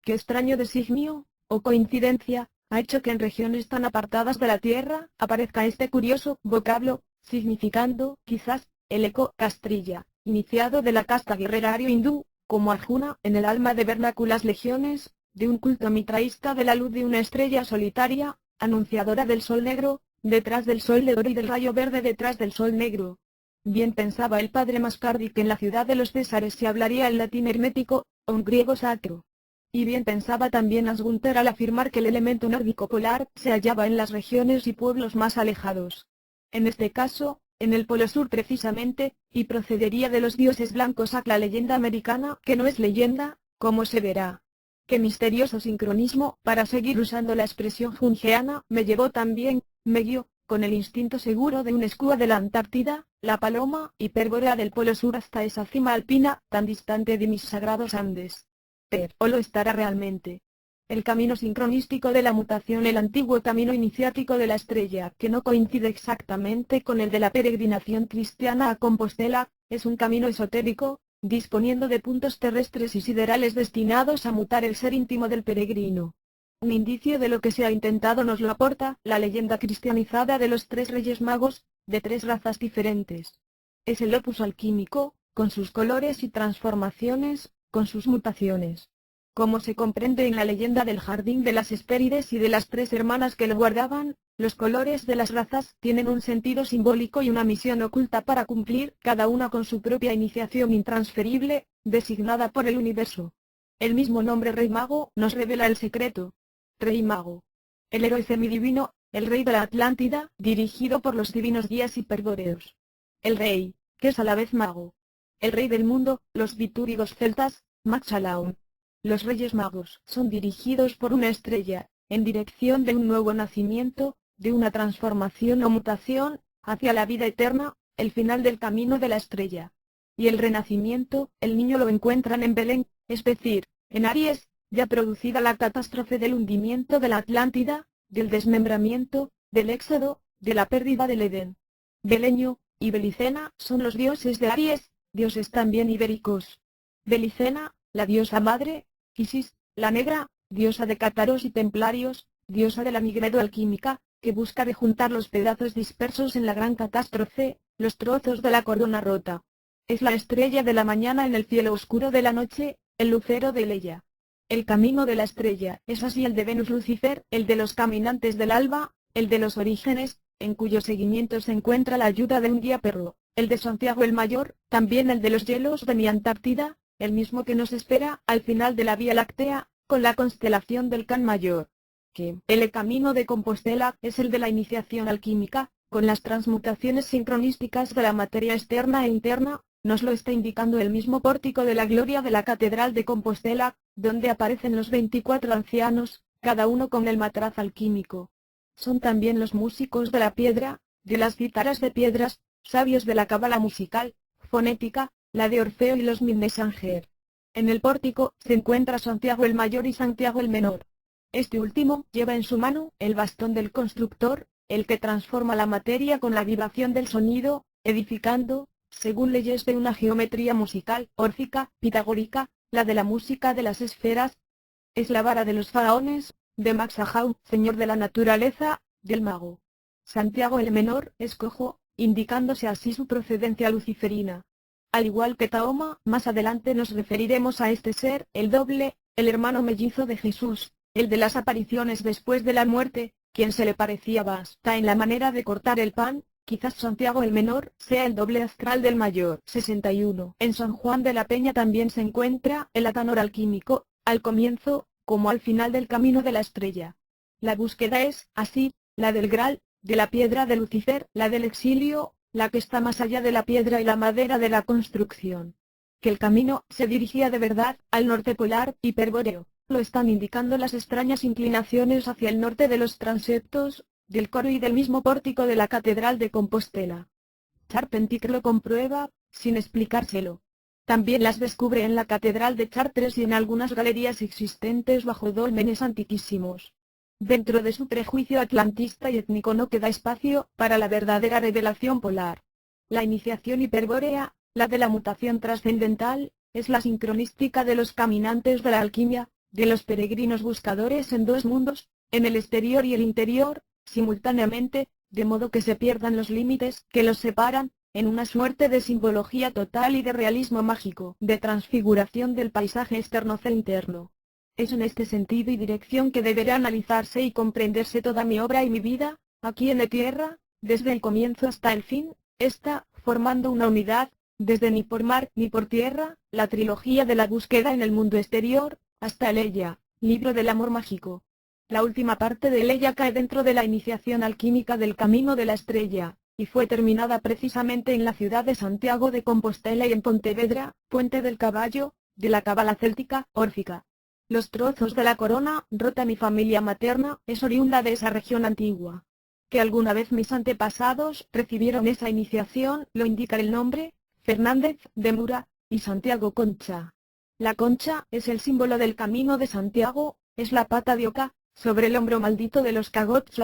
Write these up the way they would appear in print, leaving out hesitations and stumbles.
¿Qué extraño designio, o coincidencia, ha hecho que en regiones tan apartadas de la Tierra aparezca este curioso vocablo, significando, quizás, el eco castrilla, iniciado de la casta guerrera ario-hindú, como Arjuna en el alma de vernáculas legiones, de un culto mitraísta de la luz de una estrella solitaria, anunciadora del sol negro, detrás del sol de oro y del rayo verde detrás del sol negro? Bien pensaba el padre Mascardi que en la ciudad de los Césares se hablaría el latín hermético, o un griego sacro. Y bien pensaba también Asgunter al afirmar que el elemento nórdico polar se hallaba en las regiones y pueblos más alejados. En este caso, en el Polo Sur precisamente, y procedería de los dioses blancos a la leyenda americana, que no es leyenda, como se verá. Qué misterioso sincronismo, para seguir usando la expresión jungeana, me llevó también, me guió, con el instinto seguro de un escúa de la Antártida, la paloma hipérborea del Polo Sur hasta esa cima alpina, tan distante de mis sagrados Andes. O lo estará realmente. El camino sincronístico de la mutación, el antiguo camino iniciático de la estrella, que no coincide exactamente con el de la peregrinación cristiana a Compostela, es un camino esotérico, disponiendo de puntos terrestres y siderales destinados a mutar el ser íntimo del peregrino. Un indicio de lo que se ha intentado nos lo aporta la leyenda cristianizada de los tres reyes magos, de tres razas diferentes. Es el opus alquímico, con sus colores y transformaciones, con sus mutaciones. Como se comprende en la leyenda del jardín de las Hespérides y de las tres hermanas que lo guardaban, los colores de las razas tienen un sentido simbólico y una misión oculta para cumplir, cada una con su propia iniciación intransferible, designada por el universo. El mismo nombre Rey Mago nos revela el secreto. Rey Mago. El héroe semidivino, el rey de la Atlántida, dirigido por los divinos guías hiperbóreos. El rey, que es a la vez mago. El rey del mundo, los vitúrigos celtas, Maxalaun. Los Reyes Magos son dirigidos por una estrella, en dirección de un nuevo nacimiento, de una transformación o mutación, hacia la vida eterna, el final del camino de la estrella. Y el renacimiento, el niño lo encuentran en Belén, es decir, en Aries, ya producida la catástrofe del hundimiento de la Atlántida, del desmembramiento, del éxodo, de la pérdida del Edén. Beleño y Belicena son los dioses de Aries, dioses también ibéricos. Belicena, la diosa madre, Isis, la negra, diosa de cátaros y templarios, diosa de la migredo alquímica, que busca de juntar los pedazos dispersos en la gran catástrofe, los trozos de la corona rota. Es la estrella de la mañana en el cielo oscuro de la noche, el lucero de Leia. El camino de la estrella es así el de Venus Lucifer, el de los caminantes del alba, el de los orígenes, en cuyo seguimiento se encuentra la ayuda de un guía perro, el de Santiago el Mayor, también el de los hielos de mi Antártida, el mismo que nos espera al final de la Vía Láctea, con la constelación del Can Mayor. Que el camino de Compostela es el de la iniciación alquímica, con las transmutaciones sincronísticas de la materia externa e interna, nos lo está indicando el mismo pórtico de la gloria de la Catedral de Compostela, donde aparecen los 24 ancianos, cada uno con el matraz alquímico. Son también los músicos de la piedra, de las guitarras de piedras, sabios de la cábala musical, fonética, la de Orfeo y los Minnesanger. En el pórtico se encuentra Santiago el Mayor y Santiago el Menor. Este último lleva en su mano el bastón del constructor, el que transforma la materia con la vibración del sonido, edificando, según leyes de una geometría musical, órfica, pitagórica, la de la música de las esferas. Es la vara de los faraones, de Maxahau, señor de la naturaleza, del mago. Santiago el Menor es cojo, indicándose así su procedencia luciferina. Al igual que Tahoma, más adelante nos referiremos a este ser, el doble, el hermano mellizo de Jesús, el de las apariciones después de la muerte, quien se le parecía basta en la manera de cortar el pan. Quizás Santiago el Menor sea el doble astral del Mayor. 61. En San Juan de la Peña también se encuentra el atanor alquímico, al comienzo, como al final del camino de la estrella. La búsqueda es, así, la del Graal, de la piedra de Lucifer, la del exilio, la que está más allá de la piedra y la madera de la construcción. Que el camino se dirigía de verdad al norte polar hiperbóreo, lo están indicando las extrañas inclinaciones hacia el norte de los transeptos, del coro y del mismo pórtico de la Catedral de Compostela. Charpentier lo comprueba, sin explicárselo. También las descubre en la Catedral de Chartres y en algunas galerías existentes bajo dólmenes antiquísimos. Dentro de su prejuicio atlantista y étnico no queda espacio para la verdadera revelación polar. La iniciación hiperbórea, la de la mutación trascendental, es la sincronística de los caminantes de la alquimia, de los peregrinos buscadores en dos mundos, en el exterior y el interior, simultáneamente, de modo que se pierdan los límites que los separan, en una suerte de simbología total y de realismo mágico, de transfiguración del paisaje externo e interno. Es en este sentido y dirección que deberá analizarse y comprenderse toda mi obra y mi vida, aquí en la tierra, desde el comienzo hasta el fin, está, formando una unidad, desde ni por mar ni por tierra, la trilogía de la búsqueda en el mundo exterior, hasta el Ella, libro del amor mágico. La última parte de Ella cae dentro de la iniciación alquímica del camino de la estrella, y fue terminada precisamente en la ciudad de Santiago de Compostela y en Pontevedra, Puente del Caballo, de la cábala céltica, órfica. Los trozos de la corona, rota mi familia materna, es oriunda de esa región antigua. Que alguna vez mis antepasados recibieron esa iniciación, lo indica el nombre, Fernández de Mura, y Santiago Concha. La concha es el símbolo del camino de Santiago, es la pata de oca, sobre el hombro maldito de los cagots.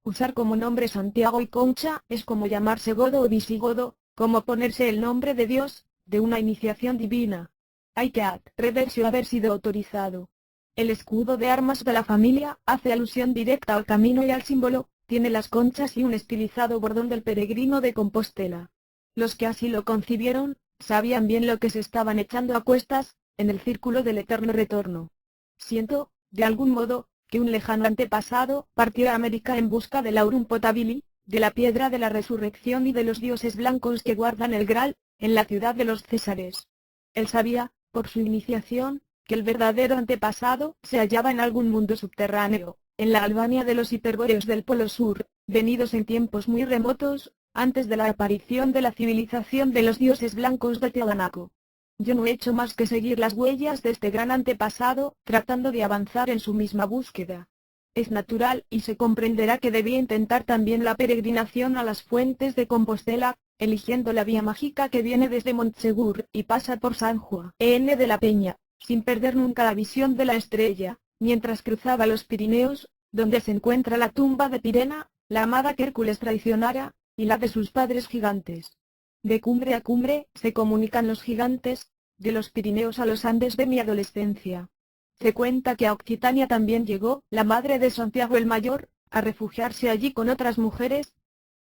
Usar como nombre Santiago y Concha es como llamarse godo o visigodo, como ponerse el nombre de Dios, de una iniciación divina. Hay que atreverse a haber sido autorizado. El escudo de armas de la familia hace alusión directa al camino y al símbolo, tiene las conchas y un estilizado bordón del peregrino de Compostela. Los que así lo concibieron, sabían bien lo que se estaban echando a cuestas, en el círculo del eterno retorno. Siento, de algún modo, que un lejano antepasado partió a América en busca del aurum potabili, de la piedra de la resurrección y de los dioses blancos que guardan el Graal, en la ciudad de los Césares. Él sabía, por su iniciación, que el verdadero antepasado se hallaba en algún mundo subterráneo, en la Albania de los hiperbóreos del Polo Sur, venidos en tiempos muy remotos, antes de la aparición de la civilización de los dioses blancos de Tiahuanaco. Yo no he hecho más que seguir las huellas de este gran antepasado, tratando de avanzar en su misma búsqueda. Es natural y se comprenderá que debía intentar también la peregrinación a las fuentes de Compostela, eligiendo la vía mágica que viene desde Montsegur y pasa por San Juan de la Peña, sin perder nunca la visión de la estrella, mientras cruzaba los Pirineos, donde se encuentra la tumba de Pirena, la amada que Hércules traicionara, y la de sus padres gigantes. De cumbre a cumbre se comunican los gigantes, de los Pirineos a los Andes de mi adolescencia. Se cuenta que a Occitania también llegó la madre de Santiago el Mayor, a refugiarse allí con otras mujeres.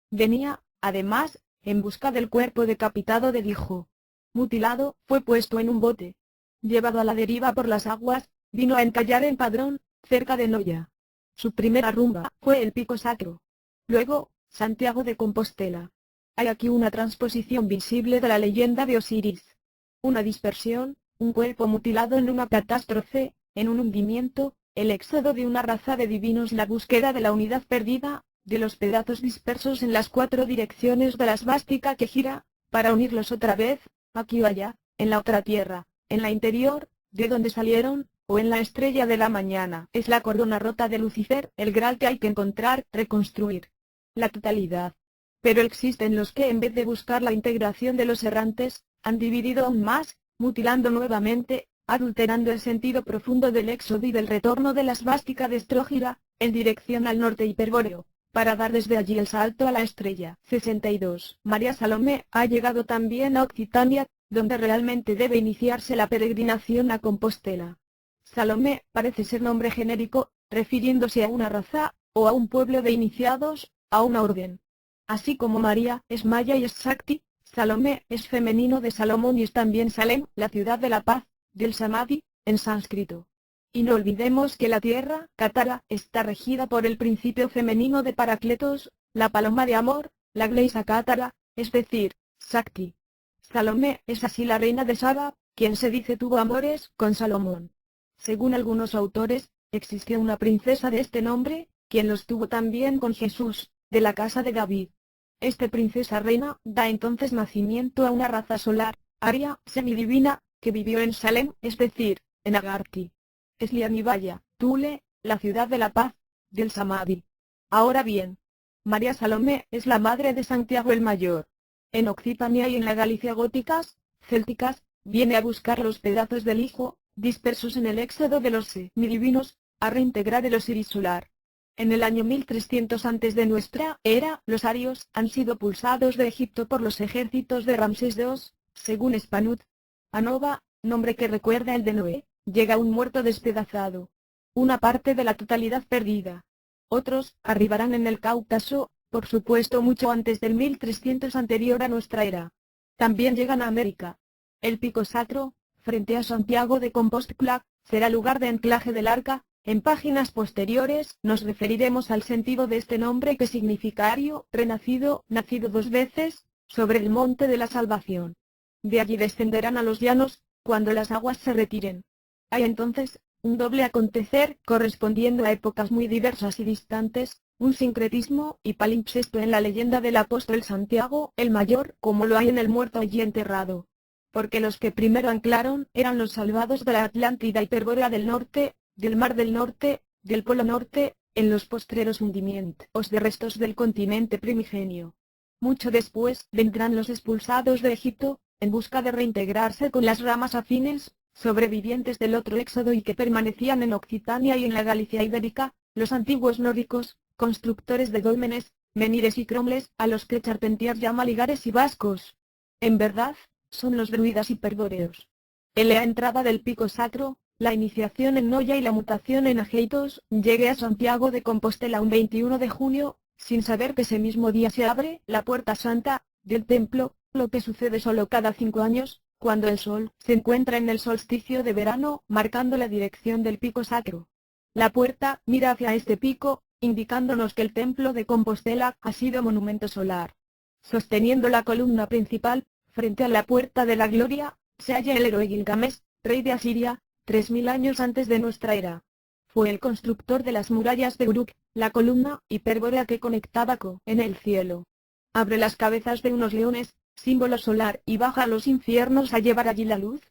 Venía, además, en busca del cuerpo decapitado del hijo. Mutilado, fue puesto en un bote. Llevado a la deriva por las aguas, vino a encallar en Padrón, cerca de Noya. Su primera rumba fue el Pico Sacro. Luego, Santiago de Compostela. Hay aquí una transposición visible de la leyenda de Osiris. Una dispersión, un cuerpo mutilado en una catástrofe, en un hundimiento, el éxodo de una raza de divinos, la búsqueda de la unidad perdida, de los pedazos dispersos en las cuatro direcciones de la esvástica que gira, para unirlos otra vez, aquí o allá, en la otra tierra, en la interior, de donde salieron, o en la estrella de la mañana. Es la corona rota de Lucifer, el Graal que hay que encontrar, reconstruir. La totalidad. Pero existen los que en vez de buscar la integración de los errantes, han dividido aún más, mutilando nuevamente, adulterando el sentido profundo del éxodo y del retorno de la esvástica de Estrógira, en dirección al norte hiperbóreo, para dar desde allí el salto a la estrella. 62. María Salomé ha llegado también a Occitania, donde realmente debe iniciarse la peregrinación a Compostela. Salomé parece ser nombre genérico, refiriéndose a una raza, o a un pueblo de iniciados, a una orden. Así como María es maya y es Shakti, Salomé es femenino de Salomón y es también Salem, la ciudad de la paz, del Samadhi, en sánscrito. Y no olvidemos que la tierra, Katara, está regida por el principio femenino de Paracletos, la paloma de amor, la Gleisa Katara, es decir, Shakti. Salomé es así la reina de Saba, quien se dice tuvo amores con Salomón. Según algunos autores, existió una princesa de este nombre, quien los tuvo también con Jesús, de la casa de David. Esta princesa reina da entonces nacimiento a una raza solar, aria, semidivina, que vivió en Salem, es decir, en Agarthi. Es Lianibaya, Tule, la ciudad de la paz, del Samadhi. Ahora bien, María Salomé es la madre de Santiago el Mayor. En Occitania y en la Galicia góticas, célticas, viene a buscar los pedazos del hijo, dispersos en el éxodo de los semidivinos, a reintegrar el Osiris solar. En el año 1300 antes de nuestra era, los arios han sido pulsados de Egipto por los ejércitos de Ramsés II, según Spanut. Anova, nombre que recuerda el de Noé, llega un muerto despedazado. Una parte de la totalidad perdida. Otros arribarán en el Cáucaso, por supuesto mucho antes del 1300 anterior a nuestra era. También llegan a América. El Pico Sacro, frente a Santiago de Compostela, será lugar de anclaje del arca. En páginas posteriores nos referiremos al sentido de este nombre que significa ario, renacido, nacido dos veces, sobre el monte de la salvación. De allí descenderán a los llanos, cuando las aguas se retiren. Hay entonces un doble acontecer correspondiendo a épocas muy diversas y distantes, un sincretismo y palimpsesto en la leyenda del apóstol Santiago el Mayor, como lo hay en el muerto allí enterrado. Porque los que primero anclaron eran los salvados de la Atlántida hiperbórea del norte, del Mar del Norte, del Polo Norte, en los postreros hundimientos de restos del continente primigenio. Mucho después vendrán los expulsados de Egipto, en busca de reintegrarse con las ramas afines, sobrevivientes del otro éxodo y que permanecían en Occitania y en la Galicia ibérica, los antiguos nórdicos, constructores de dólmenes, menires y cromles, a los que Charpentier llama ligares y vascos. En verdad, son los druidas hiperbóreos. En la entrada del Pico Sacro, la iniciación en Noya y la mutación en Ageitos, llegué a Santiago de Compostela un 21 de junio, sin saber que ese mismo día se abre la puerta santa del templo, lo que sucede solo cada 5 años, cuando el sol se encuentra en el solsticio de verano, marcando la dirección del Pico Sacro. La puerta mira hacia este pico, indicándonos que el templo de Compostela ha sido monumento solar. Sosteniendo la columna principal, frente a la puerta de la gloria, se halla el héroe Gilgamesh, rey de Asiria, 3000 años antes de nuestra era. Fue el constructor de las murallas de Uruk, la columna hiperbórea que conectaba en el cielo. Abre las cabezas de unos leones, símbolo solar, y baja a los infiernos a llevar allí la luz.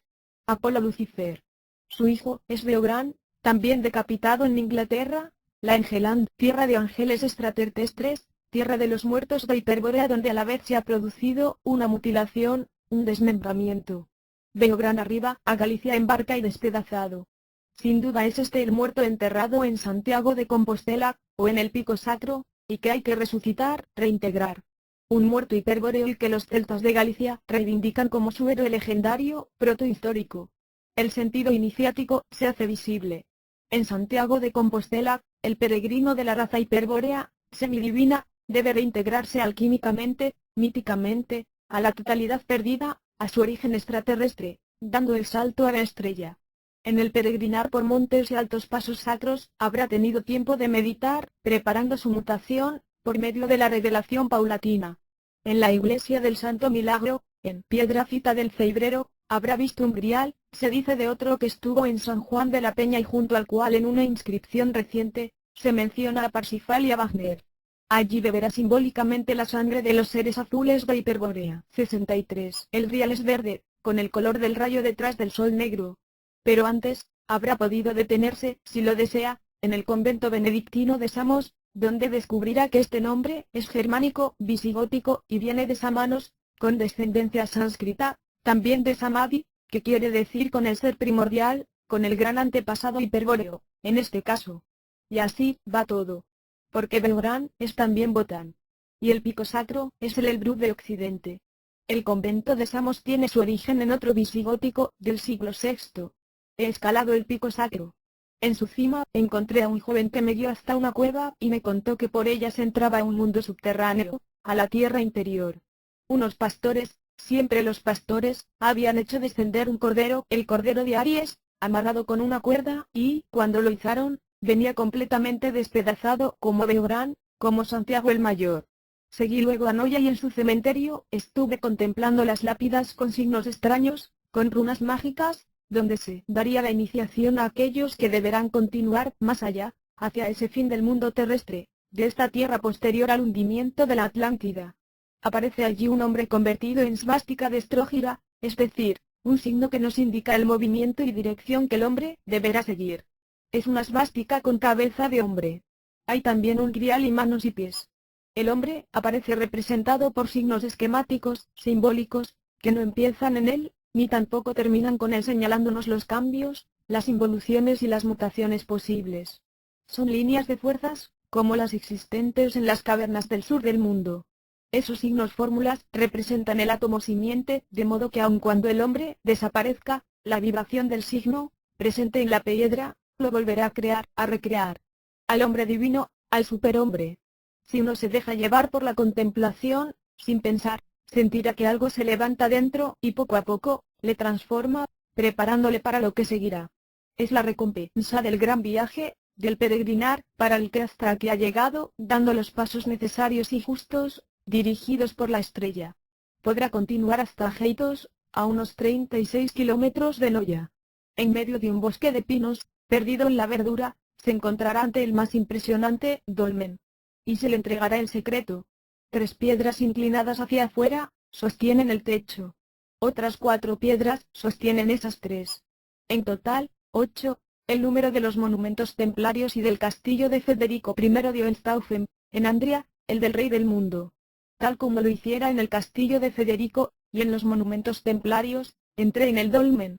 Apolo Lucifer. Su hijo es Beográn, también decapitado en Inglaterra, la Engeland, tierra de ángeles extraterrestres, tierra de los muertos de Hiperbórea, donde a la vez se ha producido una mutilación, un desmembramiento. Beográn arriba, a Galicia embarca y despedazado. Sin duda es este el muerto enterrado en Santiago de Compostela, o en el Pico Sacro, y que hay que resucitar, reintegrar. Un muerto hiperbóreo y que los celtas de Galicia reivindican como su héroe legendario, protohistórico. El sentido iniciático se hace visible. En Santiago de Compostela, el peregrino de la raza hiperbórea, semidivina, debe reintegrarse alquímicamente, míticamente, a la totalidad perdida, a su origen extraterrestre, dando el salto a la estrella. En el peregrinar por montes y altos pasos sacros, habrá tenido tiempo de meditar, preparando su mutación, por medio de la revelación paulatina. En la iglesia del Santo Milagro, en Piedrafita del Ceibrero, habrá visto un grial, se dice de otro que estuvo en San Juan de la Peña y junto al cual en una inscripción reciente, se menciona a Parsifal y a Wagner. Allí beberá simbólicamente la sangre de los seres azules de Hiperbórea. 63. El grial es verde, con el color del rayo detrás del sol negro. Pero antes, habrá podido detenerse, si lo desea, en el convento benedictino de Samos, donde descubrirá que este nombre es germánico, visigótico y viene de Samanos, con descendencia sánscrita, también de Samadhi, que quiere decir con el ser primordial, con el gran antepasado hiperbóreo, en este caso. Y así va todo. Porque Beográn es también Botán. Y el Pico Sacro es el Elbrú de Occidente. El convento de Samos tiene su origen en otro visigótico, del siglo VI. He escalado el Pico Sacro. En su cima, encontré a un joven que me guió hasta una cueva y me contó que por ella se entraba a un mundo subterráneo, a la tierra interior. Unos pastores, siempre los pastores, habían hecho descender un cordero, el cordero de Aries, amarrado con una cuerda, y, cuando lo izaron, venía completamente despedazado, como Beográn, como Santiago el Mayor. Seguí luego a Noya y en su cementerio, estuve contemplando las lápidas con signos extraños, con runas mágicas, donde se daría la iniciación a aquellos que deberán continuar más allá, hacia ese fin del mundo terrestre, de esta tierra posterior al hundimiento de la Atlántida. Aparece allí un hombre convertido en svástica de Estrógira, es decir, un signo que nos indica el movimiento y dirección que el hombre deberá seguir. Es una svástica con cabeza de hombre. Hay también un grial y manos y pies. El hombre aparece representado por signos esquemáticos, simbólicos, que no empiezan en él, ni tampoco terminan con él señalándonos los cambios, las involuciones y las mutaciones posibles. Son líneas de fuerzas, como las existentes en las cavernas del sur del mundo. Esos signos fórmulas representan el átomo simiente, de modo que aun cuando el hombre desaparezca, la vibración del signo presente en la piedra, lo volverá a crear, a recrear. Al hombre divino, al superhombre. Si uno se deja llevar por la contemplación, sin pensar, sentirá que algo se levanta dentro y poco a poco, le transforma, preparándole para lo que seguirá. Es la recompensa del gran viaje, del peregrinar, para el que hasta aquí ha llegado, dando los pasos necesarios y justos, dirigidos por la estrella. Podrá continuar hasta Jeitos, a unos 36 kilómetros de Noya. En medio de un bosque de pinos, perdido en la verdura, se encontrará ante el más impresionante dolmen. Y se le entregará el secreto. 3 piedras inclinadas hacia afuera, sostienen el techo. Otras 4 piedras sostienen esas 3. En total, 8, el número de los monumentos templarios y del castillo de Federico I de Hohenstaufen, en Andria, el del rey del mundo. Tal como lo hiciera en el castillo de Federico, y en los monumentos templarios, entré en el dolmen.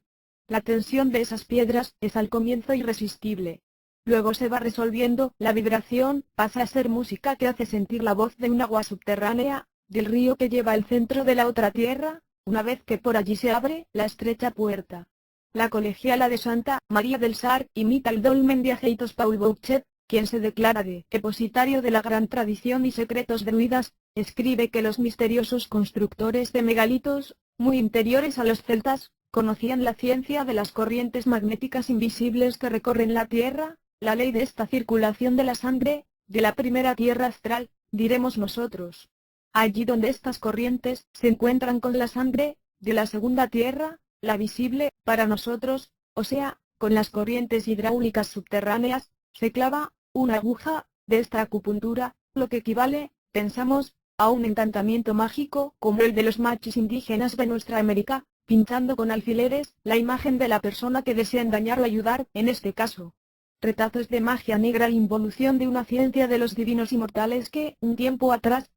La tensión de esas piedras es al comienzo irresistible. Luego se va resolviendo, la vibración pasa a ser música que hace sentir la voz de un agua subterránea, del río que lleva al centro de la otra tierra, una vez que por allí se abre la estrecha puerta. La colegiala de Santa María del Sar imita el dolmen de Ajeitos Paul Bouchet, quien se declara depositario de la gran tradición y secretos druidas, escribe que los misteriosos constructores de megalitos, muy interiores a los celtas, conocían la ciencia de las corrientes magnéticas invisibles que recorren la tierra, la ley de esta circulación de la sangre, de la primera tierra astral, diremos nosotros. Allí donde estas corrientes se encuentran con la sangre, de la segunda tierra, la visible, para nosotros, o sea, con las corrientes hidráulicas subterráneas, se clava una aguja de esta acupuntura, lo que equivale, pensamos, a un encantamiento mágico como el de los machis indígenas de nuestra América, pinchando con alfileres la imagen de la persona que desea engañar o ayudar, en este caso. Retazos de magia negra e involución de una ciencia de los divinos inmortales que, un tiempo atrás,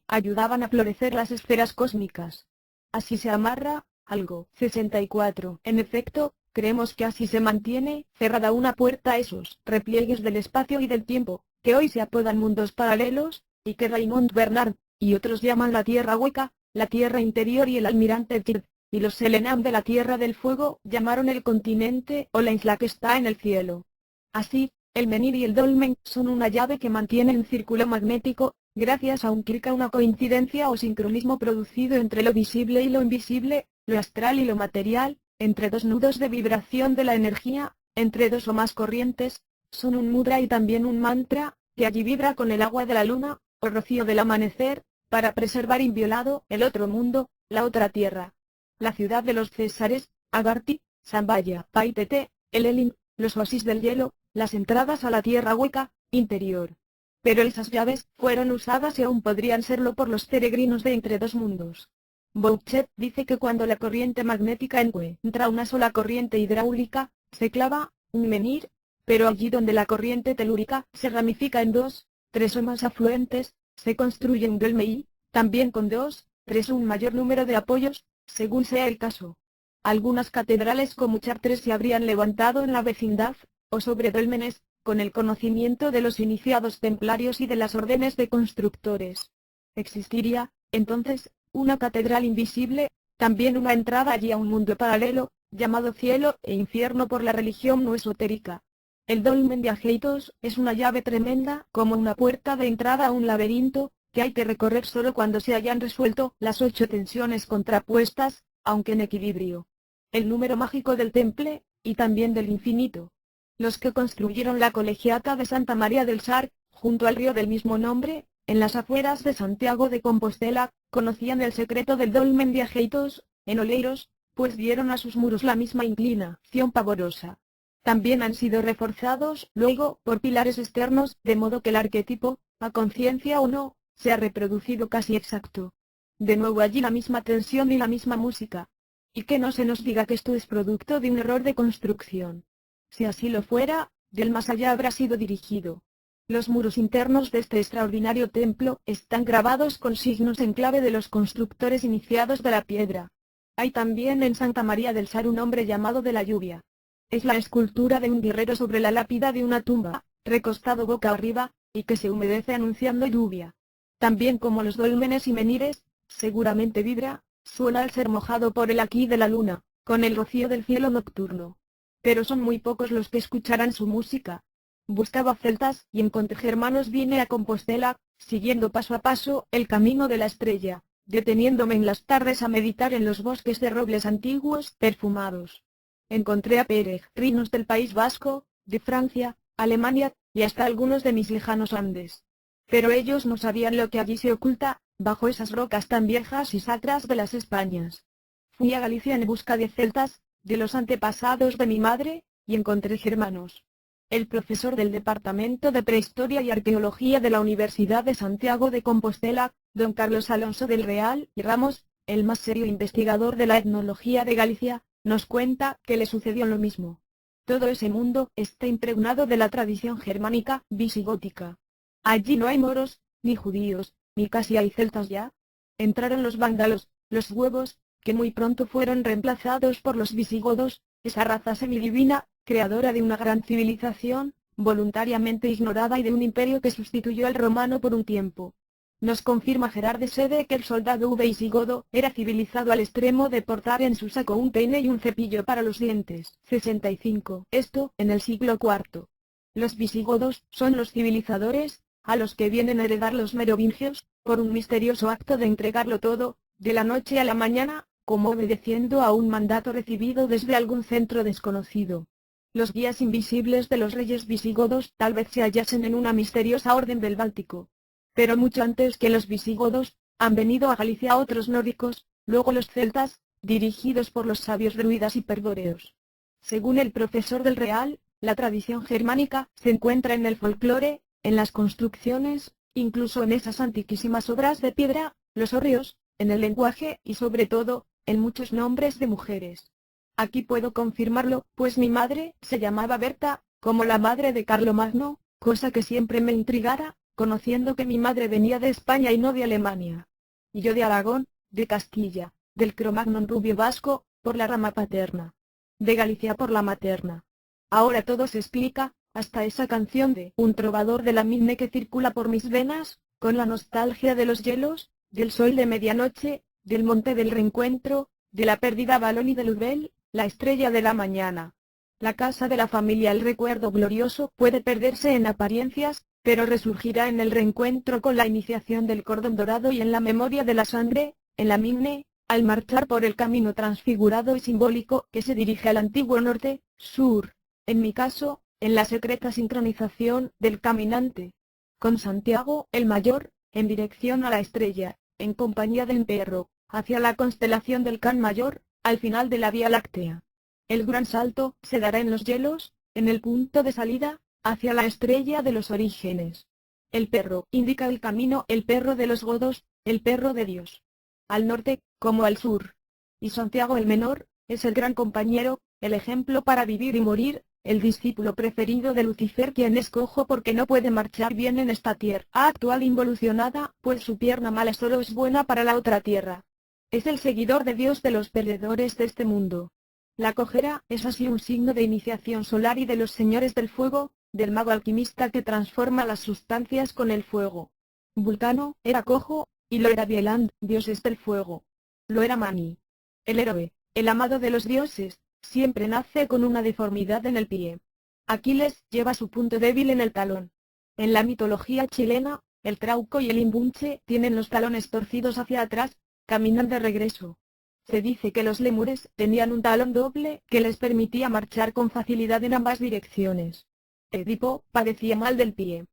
ayudaban a florecer las esferas cósmicas. Así se amarra algo. 64. En efecto, creemos que así se mantiene cerrada una puerta a esos repliegues del espacio y del tiempo, que hoy se apodan mundos paralelos, y que Raymond Bernard, y otros llaman la tierra hueca, la tierra interior y el almirante Tird, y los Selenam de la Tierra del Fuego llamaron el continente o la isla que está en el cielo. Así, el menir y el dolmen son una llave que mantiene un círculo magnético, gracias a un clic, a una coincidencia o sincronismo producido entre lo visible y lo invisible, lo astral y lo material, entre dos nudos de vibración de la energía, entre dos o más corrientes, son un mudra y también un mantra, que allí vibra con el agua de la luna, o rocío del amanecer, para preservar inviolado el otro mundo, la otra tierra. La ciudad de los Césares, Agarthy, Sambaya, Paitete, el Elin, los oasis del hielo, las entradas a la tierra hueca, interior. Pero esas llaves fueron usadas y aún podrían serlo por los peregrinos de entre dos mundos. Bouchet dice que cuando la corriente magnética encuentra una sola corriente hidráulica, se clava un menir, pero allí donde la corriente telúrica se ramifica en 2, 3 o más afluentes, se construye un dolmen, también con 2, 3 o un mayor número de apoyos, según sea el caso. Algunas catedrales como Chartres se habrían levantado en la vecindad, o sobre dólmenes, con el conocimiento de los iniciados templarios y de las órdenes de constructores. Existiría, entonces, una catedral invisible, también una entrada allí a un mundo paralelo, llamado cielo e infierno por la religión no esotérica. El dolmen de Ajeitos es una llave tremenda, como una puerta de entrada a un laberinto, que hay que recorrer solo cuando se hayan resuelto las 8 tensiones contrapuestas, aunque en equilibrio. El número mágico del temple, y también del infinito. Los que construyeron la colegiata de Santa María del Sar, junto al río del mismo nombre, en las afueras de Santiago de Compostela, conocían el secreto del dolmen de Ajeitos, en Oleiros, pues dieron a sus muros la misma inclinación pavorosa. También han sido reforzados, luego, por pilares externos, de modo que el arquetipo, a conciencia o no, se ha reproducido casi exacto. De nuevo allí la misma tensión y la misma música. Y que no se nos diga que esto es producto de un error de construcción. Si así lo fuera, del más allá habrá sido dirigido. Los muros internos de este extraordinario templo están grabados con signos en clave de los constructores iniciados de la piedra. Hay también en Santa María del Sar un hombre llamado de la lluvia. Es la escultura de un guerrero sobre la lápida de una tumba, recostado boca arriba, y que se humedece anunciando lluvia. También como los dólmenes y menires, seguramente vibra, suena al ser mojado por el aquí de la luna, con el rocío del cielo nocturno. pero son muy pocos los que escucharán su música. Buscaba celtas y encontré germanos. Vine a Compostela, siguiendo paso a paso el camino de la estrella, deteniéndome en las tardes a meditar en los bosques de robles antiguos, perfumados. Encontré a peregrinos del País Vasco, de Francia, Alemania, y hasta algunos de mis lejanos Andes. Pero ellos no sabían lo que allí se oculta, bajo esas rocas tan viejas y sacras de las Españas. Fui a Galicia en busca de celtas, de los antepasados de mi madre, y encontré germanos. El profesor del Departamento de Prehistoria y Arqueología de la Universidad de Santiago de Compostela, don Carlos Alonso del Real y Ramos, el más serio investigador de la etnología de Galicia, nos cuenta que le sucedió lo mismo. Todo ese mundo está impregnado de la tradición germánica, visigótica. Allí no hay moros, ni judíos, ni casi hay celtas ya. Entraron los vándalos, los huevos, que muy pronto fueron reemplazados por los visigodos, esa raza semidivina, creadora de una gran civilización, voluntariamente ignorada y de un imperio que sustituyó al romano por un tiempo. Nos confirma Gerard de Sede que el soldado visigodo era civilizado al extremo de portar en su saco un peine y un cepillo para los dientes. 65. Esto, en el siglo IV. Los visigodos son los civilizadores, a los que vienen a heredar los merovingios, por un misterioso acto de entregarlo todo, de la noche a la mañana, como obedeciendo a un mandato recibido desde algún centro desconocido. Los guías invisibles de los reyes visigodos tal vez se hallasen en una misteriosa orden del Báltico. Pero mucho antes que los visigodos, han venido a Galicia otros nórdicos, luego los celtas, dirigidos por los sabios druidas y perdoreos. Según el profesor del Real, la tradición germánica se encuentra en el folclore, en las construcciones, incluso en esas antiquísimas obras de piedra, los hórreos, en el lenguaje y sobre todo, en muchos nombres de mujeres. Aquí puedo confirmarlo, pues mi madre se llamaba Berta, como la madre de Carlomagno, cosa que siempre me intrigara, conociendo que mi madre venía de España y no de Alemania. Y yo de Aragón, de Castilla, del Cromagnon rubio vasco, por la rama paterna. De Galicia por la materna. Ahora todo se explica, hasta esa canción de un trovador de la Mine que circula por mis venas, con la nostalgia de los hielos, del sol de medianoche, del monte del reencuentro, de la perdida Balón y de Lubel, la estrella de la mañana. La casa de la familia. El recuerdo glorioso puede perderse en apariencias, pero resurgirá en el reencuentro con la iniciación del cordón dorado y en la memoria de la sangre, en la Mine, al marchar por el camino transfigurado y simbólico que se dirige al antiguo norte, sur. En mi caso, en la secreta sincronización del caminante. Con Santiago, el mayor, en dirección a la estrella, en compañía del perro, hacia la constelación del Can Mayor, al final de la Vía Láctea. El gran salto se dará en los hielos, en el punto de salida, hacia la estrella de los orígenes. El perro indica el camino, el perro de los godos, el perro de Dios. Al norte, como al sur. Y Santiago el menor, es el gran compañero, el ejemplo para vivir y morir, el discípulo preferido de Lucifer, quien escojo porque no puede marchar bien en esta tierra actual involucionada, pues su pierna mala solo es buena para la otra tierra. Es el seguidor de Dios de los perdedores de este mundo. La cojera es así un signo de iniciación solar y de los señores del fuego, del mago alquimista que transforma las sustancias con el fuego. Vulcano era cojo, y lo era Bieland, dioses del fuego. Lo era Mani. El héroe, el amado de los dioses, siempre nace con una deformidad en el pie. Aquiles lleva su punto débil en el talón. En la mitología chilena, el trauco y el imbunche tienen los talones torcidos hacia atrás, caminan de regreso. Se dice que los lémures tenían un talón doble que les permitía marchar con facilidad en ambas direcciones. Edipo padecía mal del pie.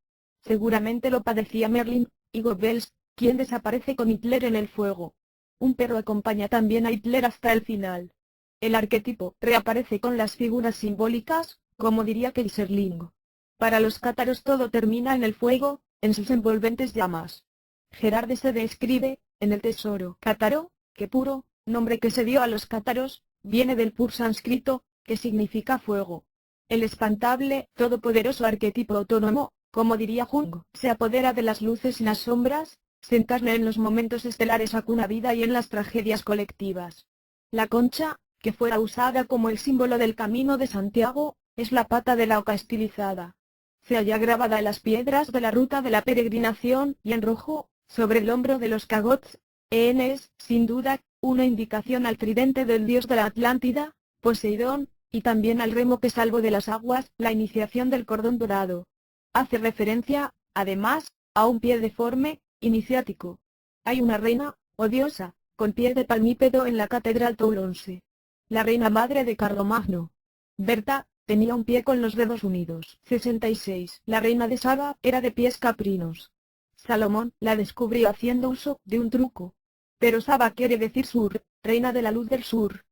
Seguramente lo padecía Merlin, y Goebbels, quien desaparece con Hitler en el fuego. Un perro acompaña también a Hitler hasta el final. El arquetipo reaparece con las figuras simbólicas, como diría Keyserling. Para los cátaros todo termina en el fuego, en sus envolventes llamas. Gerard de Sede escribe, en el tesoro cátaro, que puro, nombre que se dio a los cátaros, viene del pur sánscrito, que significa fuego. El espantable, todopoderoso arquetipo autónomo, como diría Jung, se apodera de las luces y las sombras, se encarna en los momentos estelares acuna vida y en las tragedias colectivas. La concha, que fuera usada como el símbolo del camino de Santiago, es la pata de la oca estilizada. Se halla grabada en las piedras de la ruta de la peregrinación y en rojo, sobre el hombro de los cagots, es, sin duda, una indicación al tridente del dios de la Atlántida, Poseidón, y también al remo que salvó de las aguas, la iniciación del cordón dorado. Hace referencia, además, a un pie deforme, iniciático. Hay una reina, o diosa, con pie de palmípedo en la catedral toulonense. La reina madre de Carlomagno. Berta, tenía un pie con los dedos unidos. 66. La reina de Saba era de pies caprinos. Salomón la descubrió haciendo uso de un truco. Pero Saba quiere decir sur, reina de la luz del sur.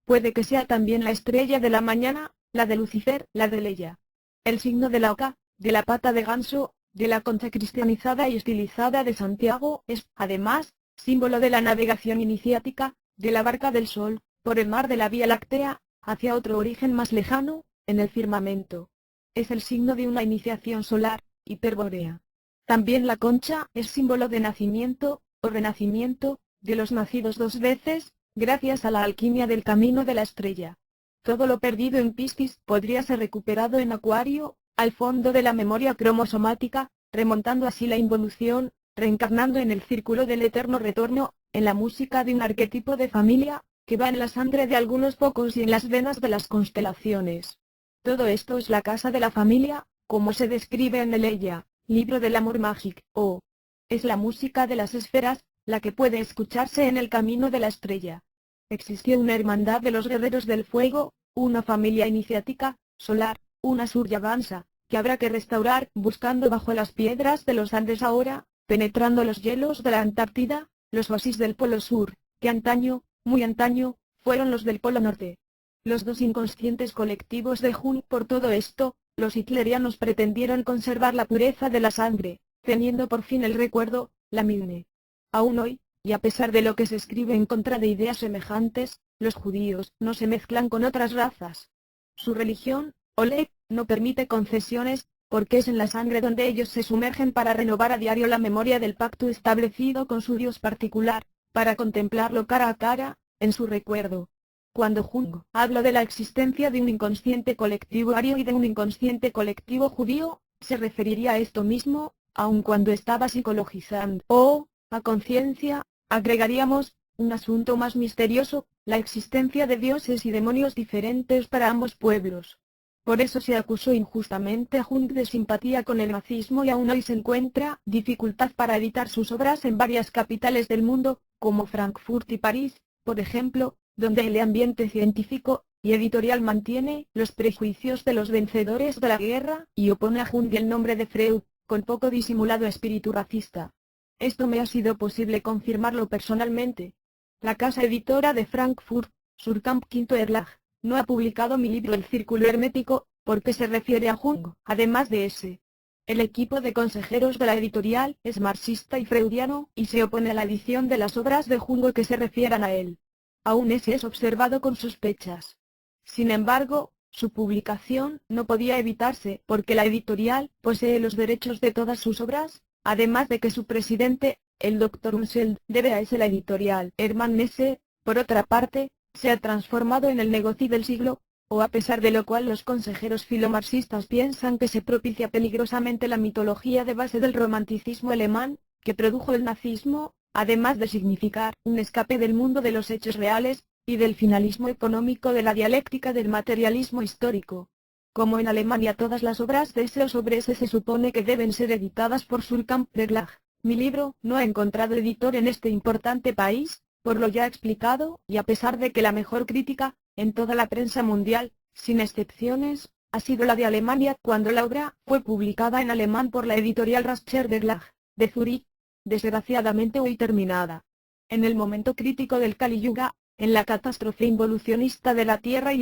Puede que sea también la estrella de la mañana, la de Lucifer, la de Leia. El signo de la oca, de la pata de ganso, de la concha cristianizada y estilizada de Santiago, es, además, símbolo de la navegación iniciática, de la barca del sol, por el mar de la Vía Láctea, hacia otro origen más lejano, en el firmamento. Es el signo de una iniciación solar, hiperbórea. También la concha es símbolo de nacimiento, o renacimiento, de los nacidos dos veces, gracias a la alquimia del camino de la estrella. Todo lo perdido en Piscis podría ser recuperado en Acuario, al fondo de la memoria cromosomática, remontando así la involución, reencarnando en el círculo del eterno retorno, en la música de un arquetipo de familia, que va en la sangre de algunos pocos y en las venas de las constelaciones. Todo esto es la casa de la familia, como se describe en el Ella, libro del amor mágico, o es la música de las esferas, la que puede escucharse en el camino de la estrella. Existió una hermandad de los guerreros del fuego, una familia iniciática, solar, una Surya Vansa, que habrá que restaurar buscando bajo las piedras de los Andes ahora, penetrando los hielos de la Antártida, los oasis del Polo Sur, que antaño, muy antaño, fueron los del Polo Norte. Los dos inconscientes colectivos de Jung. Por todo esto, los hitlerianos pretendieron conservar la pureza de la sangre, teniendo por fin el recuerdo, la milne. Aún hoy, y a pesar de lo que se escribe en contra de ideas semejantes, los judíos no se mezclan con otras razas. Su religión, Oleg, no permite concesiones, porque es en la sangre donde ellos se sumergen para renovar a diario la memoria del pacto establecido con su Dios particular, para contemplarlo cara a cara, en su recuerdo. Cuando Jung habla de la existencia de un inconsciente colectivo ario y de un inconsciente colectivo judío, se referiría a esto mismo, aun cuando estaba psicologizando. O, a conciencia, agregaríamos, un asunto más misterioso, la existencia de dioses y demonios diferentes para ambos pueblos. Por eso se acusó injustamente a Jung de simpatía con el nazismo y aún hoy se encuentra dificultad para editar sus obras en varias capitales del mundo, como Frankfurt y París, por ejemplo, donde el ambiente científico y editorial mantiene los prejuicios de los vencedores de la guerra y opone a Jung el nombre de Freud, con poco disimulado espíritu racista. Esto me ha sido posible confirmarlo personalmente. La casa editora de Frankfurt, Surkamp Quinto Erlag, no ha publicado mi libro El Círculo Hermético, porque se refiere a Jung. Además de ese, el equipo de consejeros de la editorial es marxista y freudiano, y se opone a la edición de las obras de Jung que se refieran a él. Aún ese es observado con sospechas. Sin embargo, su publicación no podía evitarse porque la editorial posee los derechos de todas sus obras, además de que su presidente, el Dr. Unseld, debe a ese la editorial. Hermann Messe, por otra parte, se ha transformado en el negocio del siglo, o a pesar de lo cual los consejeros filomarxistas piensan que se propicia peligrosamente la mitología de base del romanticismo alemán, que produjo el nazismo, además de significar un escape del mundo de los hechos reales, y del finalismo económico de la dialéctica del materialismo histórico. Como en Alemania todas las obras de ese o sobre ese se supone que deben ser editadas por Surkamp Verlag, mi libro no ha encontrado editor en este importante país, por lo ya explicado, y a pesar de que la mejor crítica, en toda la prensa mundial, sin excepciones, ha sido la de Alemania cuando la obra fue publicada en alemán por la editorial Rascher Verlag, de Zúrich, desgraciadamente hoy terminada. En el momento crítico del Kali Yuga, en la catástrofe involucionista de la Tierra y